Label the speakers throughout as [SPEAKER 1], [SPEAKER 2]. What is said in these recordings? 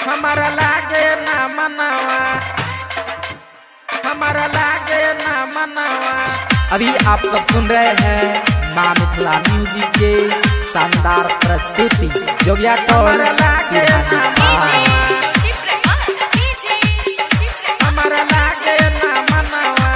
[SPEAKER 1] हमारा लागे ना मनावा, हमारा लागे ना मनावा।
[SPEAKER 2] अभी आप सब सुन रहे हैं माँ मिथिला म्यूजिक के शानदार प्रस्तुति जोगिया टोल
[SPEAKER 1] हमारा लागे ना मनावा, हमारा लागे ना मनावा।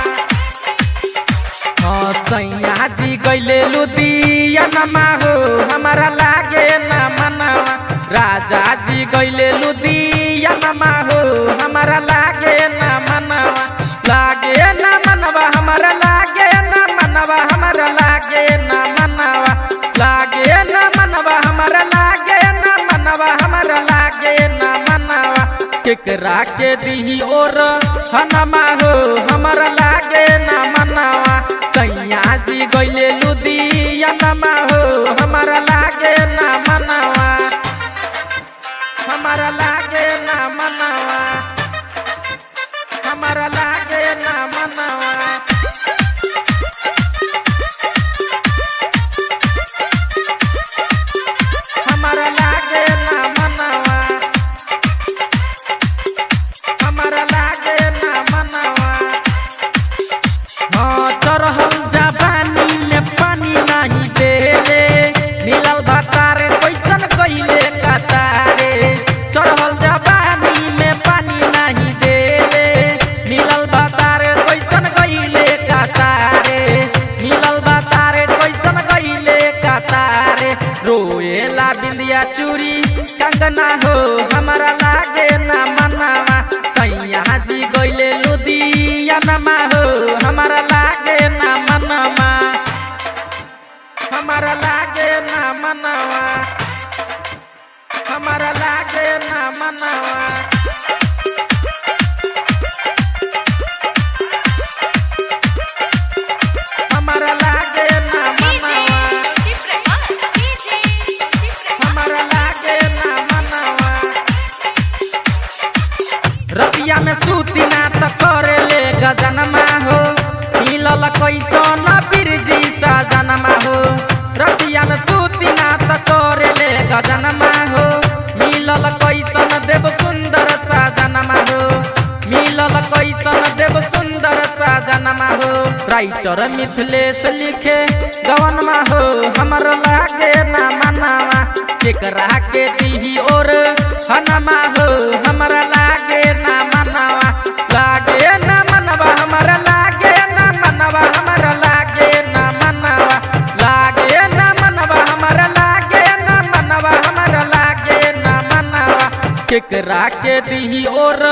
[SPEAKER 2] हाँ सैया जी गैले लुधियाना हो
[SPEAKER 1] हमारा लागे ना मनावा,
[SPEAKER 2] राजा जी गैले लुधियाना हो
[SPEAKER 1] हमारा लागे ना मनावा, लागे ना मनवा, हमारा लागे ना मनवा, हमारा लागे ना मनावा, लागे ना मनवा, हमारा लागे ना मनवा, हमारा लागे ना मनावा।
[SPEAKER 2] केकरा के दी
[SPEAKER 1] और हनमा हो हमारा लागे ना मनावा,
[SPEAKER 2] सैया जी गैले लुधियाना हो
[SPEAKER 1] हमारा लागे ना मनावा, हमारा लागे ना मनावा, हमारा लागे ना मनावा। हमारा लागे ना मनावा, हमारा लागे ना मनावा।
[SPEAKER 2] हाँ चढ़ल जवानी में पानी नहीं देले मिलल भतारे कैसन कैले कतारे
[SPEAKER 1] चढ़ल जवानी में पानी नहीं देले,
[SPEAKER 2] मिलल भतारे कैसन कैले कतारे
[SPEAKER 1] मिलल बतारे कैसन गईले कतारे।
[SPEAKER 2] रोएला बिंदिया चूड़ी
[SPEAKER 1] कंगना हो हमारा लागे ना मनावा,
[SPEAKER 2] सैया जी गैले लुधियाना हो
[SPEAKER 1] हमारा लागे ना मनावा, हमारा लागे ना मनावा, हमारा लागे ना मनावा। हमारा लागे ना मनावा, हमारा लागे ना मनावा।
[SPEAKER 2] रतिया में सूती ना त करे ले गजनमा हो मिलल कैसन बिरजी सजनमा हो
[SPEAKER 1] रतिया में सूती ना त करे ले गजनमा हो,
[SPEAKER 2] मिलल कैसन देव सुंदर सजनमा हो
[SPEAKER 1] मिलल कैसन देव सुंदर सजनमा हो।
[SPEAKER 2] राइटर मिथिलेश लिखे
[SPEAKER 1] गवनमा हो हमारा लागे ना मनावा,
[SPEAKER 2] केकरा के दी और
[SPEAKER 1] हनमा हो हमारा लागे ना मनावा, लागे ना मनवा, हमारा लागे ना मनवा, हमारा लागे ना मनावा, लागे ना मनवा, हमारा लागे ना मनवा, हमारा लागे ना मनावा।
[SPEAKER 2] केकरा के दी और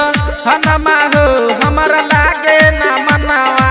[SPEAKER 1] हनमा हो हमारा लागे ना मनावा,